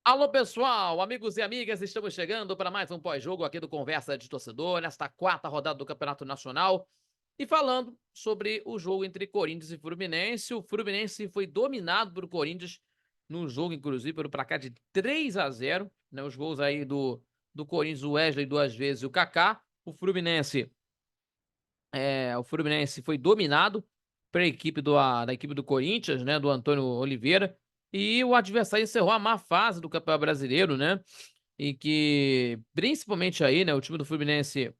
Alô, pessoal, amigos e amigas, estamos chegando para mais um pós-jogo aqui do Conversa de Torcedor, nesta quarta rodada do Campeonato Nacional. E falando sobre o jogo entre Corinthians e Fluminense, o Fluminense foi dominado por Corinthians no jogo, inclusive, pelo placar de 3-0, né? Os gols aí do Corinthians, o Wesley duas vezes e o Kaká. O Fluminense foi dominado pela equipe da equipe do Corinthians, né, do Antônio Oliveira, e o adversário encerrou a má fase do Campeonato Brasileiro, né, e que principalmente aí, né, o time do Fluminense,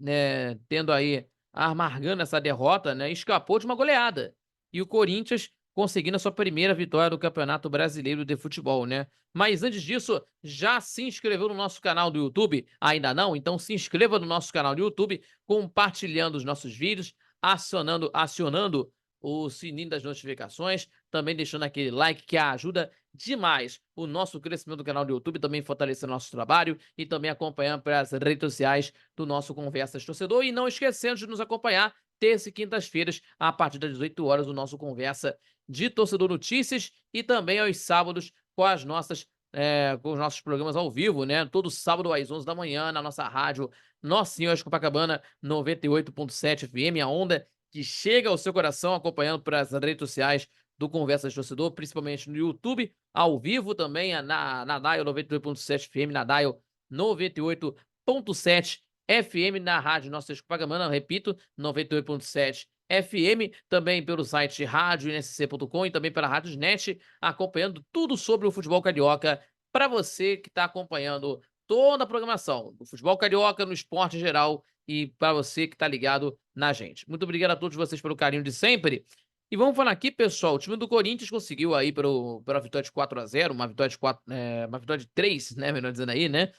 né, tendo aí, amargando essa derrota, né, escapou de uma goleada. E o Corinthians conseguindo a sua primeira vitória do Campeonato Brasileiro de Futebol, né. Mas antes disso, já se inscreveu no nosso canal do YouTube? Ainda não? Então se inscreva no nosso canal do YouTube, compartilhando os nossos vídeos, acionando o sininho das notificações, também deixando aquele like que ajuda demais o nosso crescimento do canal do YouTube, também fortalecendo nosso trabalho e também acompanhando pelas redes sociais do nosso Conversas Torcedor. E não esquecendo de nos acompanhar terça e quintas-feiras, a partir das 18 horas, o nosso Conversa de Torcedor Notícias, e também aos sábados com os nossos programas ao vivo, né? Todo sábado às 11 da manhã, na nossa rádio Nossa Senhora de Copacabana 98.7 FM, a onda que chega ao seu coração, acompanhando pelas redes sociais do Conversa de Torcedor, principalmente no YouTube, ao vivo também, na Dial 98.7 FM, na Dial 98.7 FM, na rádio Nossa Senhora de Copacabana, repito, 98.7 FM, também pelo site radioNSC.com e também pela Radiosnet, acompanhando tudo sobre o futebol carioca para você que está acompanhando toda a programação do futebol carioca, no esporte em geral, e para você que está ligado na gente. Muito obrigado a todos vocês pelo carinho de sempre. E vamos falar aqui, pessoal, o time do Corinthians conseguiu aí pela vitória de 4-0, uma vitória de 3, né, melhor dizendo aí, né?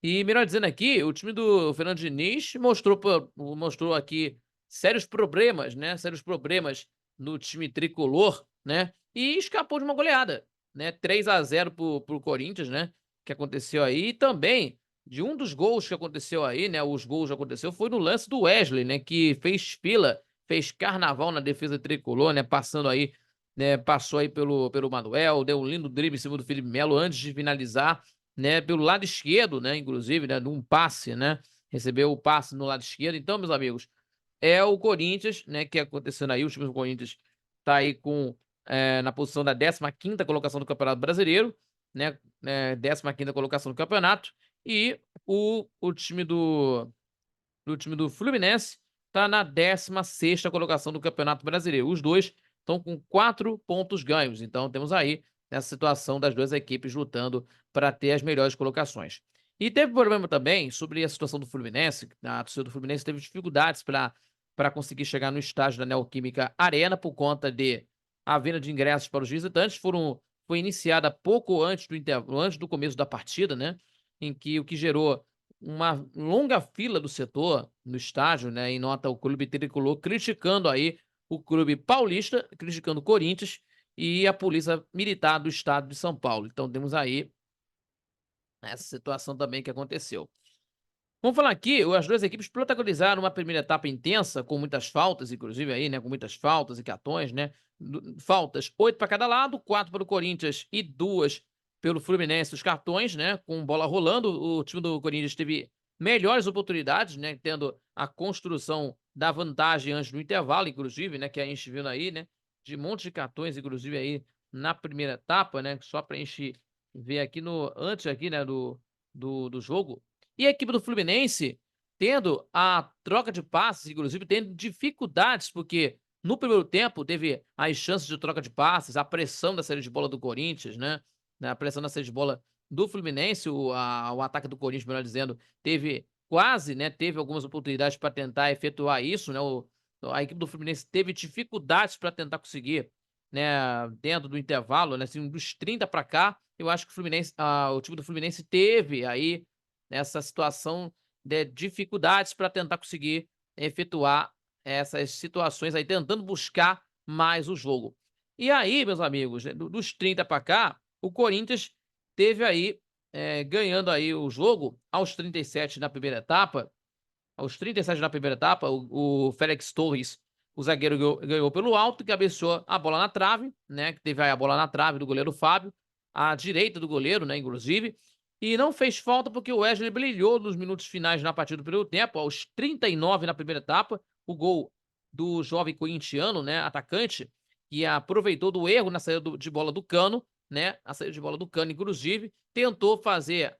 E melhor dizendo aqui, o time do Fernando Diniz mostrou aqui sérios problemas, né? Sérios problemas no time tricolor, né? E escapou de uma goleada, né? 3-0 pro Corinthians, né? Que aconteceu aí. E também de um dos gols que aconteceu aí, né? Os gols que aconteceu foi no lance do Wesley, né? Que fez fila, fez carnaval na defesa tricolor, né? Passando aí, né? Passou aí pelo Manuel, deu um lindo drible em cima do Felipe Melo antes de finalizar, né, pelo lado esquerdo, né, inclusive, né, num passe, né, recebeu o passe no lado esquerdo. Então, meus amigos, é o Corinthians, né, que acontecendo aí, o time do Corinthians tá aí na posição da 15ª colocação do Campeonato Brasileiro, né, 15ª colocação do campeonato, e o time do Fluminense tá na 16ª colocação do Campeonato Brasileiro. Os dois estão com 4 pontos ganhos, então temos aí essa situação das duas equipes lutando para ter as melhores colocações. E teve problema também sobre a situação do Fluminense. A torcida do Fluminense teve dificuldades para conseguir chegar no estádio da Neoquímica Arena por conta de a venda de ingressos para os visitantes. Foi iniciada pouco antes do começo da partida, né? O que gerou uma longa fila do setor no estádio, né? E nota o clube tricolor criticando aí o clube paulista, criticando o Corinthians e a Polícia Militar do Estado de São Paulo. Então temos aí essa situação também que aconteceu. Vamos falar aqui, as duas equipes protagonizaram uma primeira etapa intensa, com muitas faltas, inclusive aí, né, com muitas faltas e cartões, né, faltas 8 para cada lado, 4 para o Corinthians e 2 pelo Fluminense, os cartões, né, com bola rolando. O time do Corinthians teve melhores oportunidades, né, tendo a construção da vantagem antes do intervalo, inclusive, né, que a gente viu aí, né, de um monte de cartões, inclusive aí na primeira etapa, né, só para a gente ver aqui antes aqui, né, do jogo. E a equipe do Fluminense tendo a troca de passes, inclusive tendo dificuldades, porque no primeiro tempo teve as chances de troca de passes, a pressão da saída de bola do Corinthians, né? A pressão da saída de bola do Fluminense, o ataque do Corinthians, melhor dizendo, teve algumas oportunidades para tentar efetuar isso, né? A equipe do Fluminense teve dificuldades para tentar conseguir, né, dentro do intervalo, né? Assim, dos 30 para cá, eu acho que o time do Fluminense teve aí nessa situação de dificuldades para tentar conseguir efetuar essas situações aí, tentando buscar mais o jogo. E aí, meus amigos, né, dos 30 para cá, o Corinthians teve aí, ganhando aí o jogo aos 37 na primeira etapa. Aos 37 na primeira etapa, o Félix Torres, o zagueiro, ganhou pelo alto e cabeceou a bola na trave, né? Que teve aí a bola na trave do goleiro Fábio. à direita do goleiro, né, inclusive, e não fez falta porque o Wesley brilhou nos minutos finais na partida do primeiro tempo, aos 39 na primeira etapa, o gol do jovem corintiano, né, atacante, que aproveitou do erro na saída de bola do Cano, né, a saída de bola do Cano, inclusive, tentou fazer,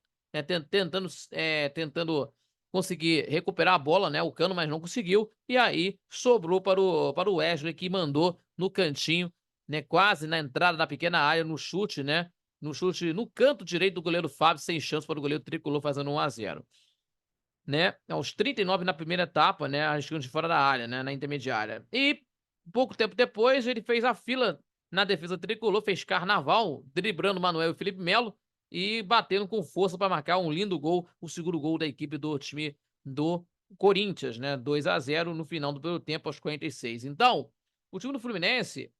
tentando conseguir recuperar a bola, né, o Cano, mas não conseguiu, e aí sobrou para o Wesley, que mandou no cantinho, né, quase na entrada da pequena área, no chute, né, no chute no canto direito do goleiro Fábio, sem chance para o goleiro tricolor, fazendo 1-0. Né, aos 39 na primeira etapa, né, arriscando de fora da área, né, na intermediária. E pouco tempo depois ele fez a fila na defesa tricolor, fez carnaval, driblando o Manuel e o Felipe Melo e batendo com força para marcar um lindo gol, o segundo gol da equipe do time do Corinthians, né, 2-0 no final do primeiro tempo, aos 46. Então, o time do Fluminense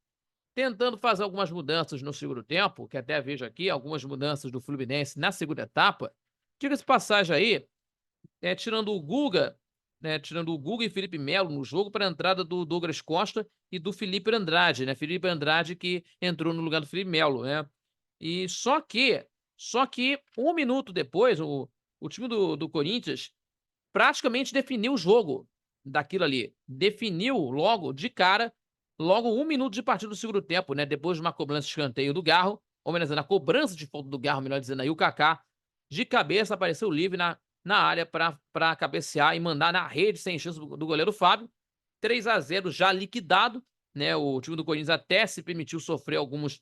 tentando fazer algumas mudanças no segundo tempo, que até vejo aqui algumas mudanças do Fluminense na segunda etapa. Diga-se passagem aí, tirando o Guga, né, tirando o Guga e Felipe Melo no jogo para a entrada do Douglas Costa e do Felipe Andrade, né? Felipe Andrade que entrou no lugar do Felipe Melo, né? E só que 1 minuto depois, o time do Corinthians praticamente definiu o jogo daquilo ali. Definiu logo de cara, logo 1 minuto de partida do segundo tempo, né? Depois de uma cobrança de escanteio do Garro, ou melhor dizendo, a cobrança de falta do Garro, melhor dizendo aí, o Kaká, de cabeça, apareceu livre na área para cabecear e mandar na rede sem chance do goleiro Fábio. 3-0 já liquidado, né? O time do Corinthians até se permitiu sofrer algumas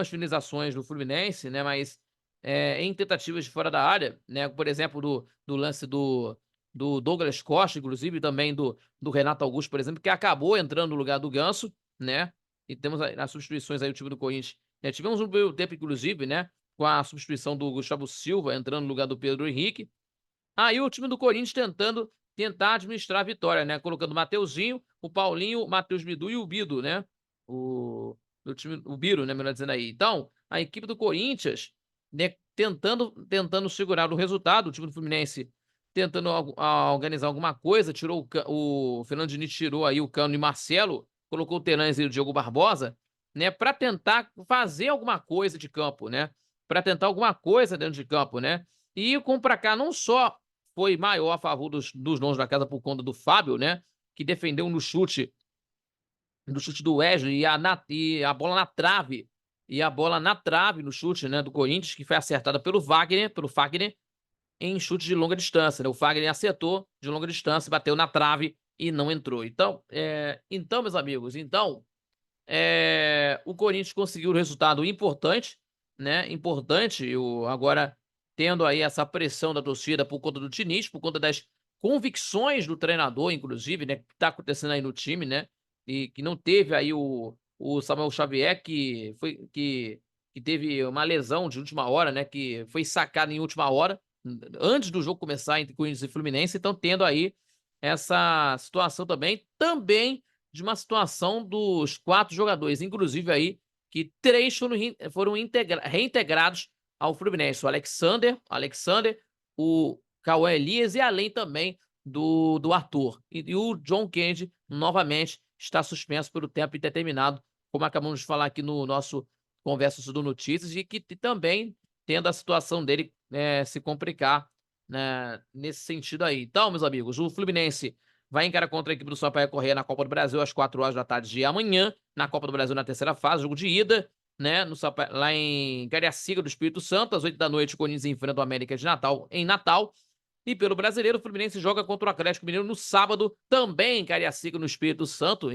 finalizações do Fluminense, né? Mas em tentativas de fora da área, né? Por exemplo, do lance do Douglas Costa, inclusive, e também do Renato Augusto, por exemplo, que acabou entrando no lugar do Ganso, né? E temos as substituições aí, o time do Corinthians. Né? Tivemos um primeiro tempo, inclusive, né? Com a substituição do Gustavo Silva entrando no lugar do Pedro Henrique. Aí o time do Corinthians tentar administrar a vitória, né? Colocando o Mateuzinho, o Paulinho, o Matheus Bidu e o Bido, né? O Biro, né? Melhor dizendo aí. Então, a equipe do Corinthians, né, tentando segurar o resultado, o time do Fluminense tentando organizar alguma coisa, tirou o Fernando Diniz tirou aí o Cano e Marcelo, colocou o Terãs e o Diogo Barbosa, né? Para tentar fazer alguma coisa de campo, né? Para tentar alguma coisa dentro de campo, né? E o como para cá não só foi maior a favor dos donos da casa por conta do Fábio, né? Que defendeu no chute do Wesley e a bola na trave. E a bola na trave no chute, né, do Corinthians, que foi acertada pelo Fagner, em chute de longa distância, né? O Fagner acertou de longa distância, bateu na trave e não entrou. Então, meus amigos, o Corinthians conseguiu um resultado importante, né? Importante, agora tendo aí essa pressão da torcida por conta do Diniz, por conta das convicções do treinador, inclusive, né? Que tá acontecendo aí no time, né? E que não teve aí o Samuel Xavier, que teve uma lesão de última hora, né? Que foi sacado em última hora, antes do jogo começar entre Corinthians e Fluminense. Então, tendo aí essa situação também de uma situação dos 4 jogadores, inclusive aí, que 3 foram reintegrados ao Fluminense. O Alexander, o Cauã Elias e além também do Arthur. E o John Kennedy, novamente, está suspenso pelo tempo indeterminado, como acabamos de falar aqui no nosso Conversas do Notícias, e que também tendo a situação dele se complicar, né, nesse sentido aí. Então, meus amigos, o Fluminense vai encarar contra a equipe do Sampaio Corrêa na Copa do Brasil às 4 horas da tarde de amanhã, na Copa do Brasil na terceira fase, jogo de ida, né, lá em Cariacica do Espírito Santo, às 8 da noite, o Corinthians enfrenta o América de Natal, em Natal. E pelo Brasileiro, o Fluminense joga contra o Atlético Mineiro no sábado, também em Cariacica, no Espírito Santo,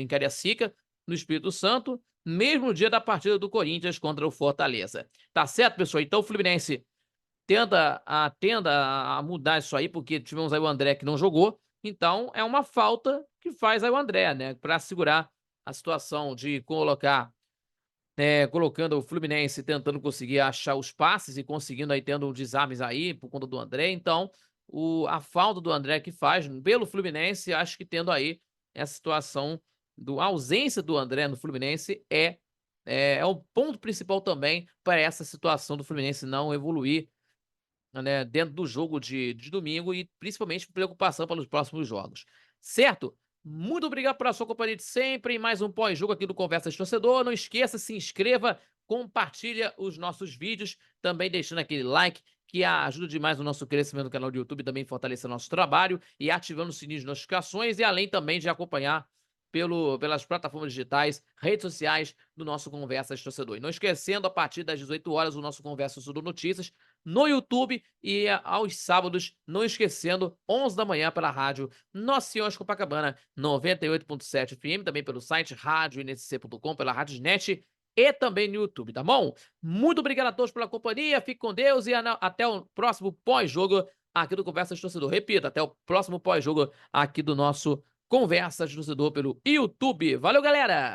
mesmo dia da partida do Corinthians contra o Fortaleza. Tá certo, pessoal? Então o Fluminense tenda a mudar isso aí, porque tivemos aí o André que não jogou, então é uma falta que faz aí o André, né, para segurar a situação de colocando o Fluminense tentando conseguir achar os passes e conseguindo aí tendo desarmes aí por conta do André. Então, a falta do André que faz pelo Fluminense, acho que tendo aí essa situação a ausência do André no Fluminense é o ponto principal também para essa situação do Fluminense não evoluir, né, dentro do jogo de domingo e principalmente preocupação pelos próximos jogos. Certo? Muito obrigado pela sua companhia de sempre em mais um pós-jogo aqui do Conversa de Torcedor. Não esqueça, se inscreva, compartilha os nossos vídeos, também deixando aquele like, que ajuda demais no nosso crescimento do canal do YouTube, também fortalece nosso trabalho, e ativando o sininho de notificações, e além também de acompanhar pelas plataformas digitais, redes sociais do nosso Conversa de Torcedor. E não esquecendo, a partir das 18 horas, o nosso Conversa Torcedor Notícias no YouTube, e aos sábados, não esquecendo, 11 da manhã pela rádio Nossa Senhora de Copacabana, 98.7 FM, também pelo site radioNSC.com, pela Radiosnet e também no YouTube, tá bom? Muito obrigado a todos pela companhia, fique com Deus e até o próximo pós-jogo aqui do Conversa de Torcedor. Repito, até o próximo pós-jogo aqui do nosso Conversa de Torcedor pelo YouTube. Valeu, galera!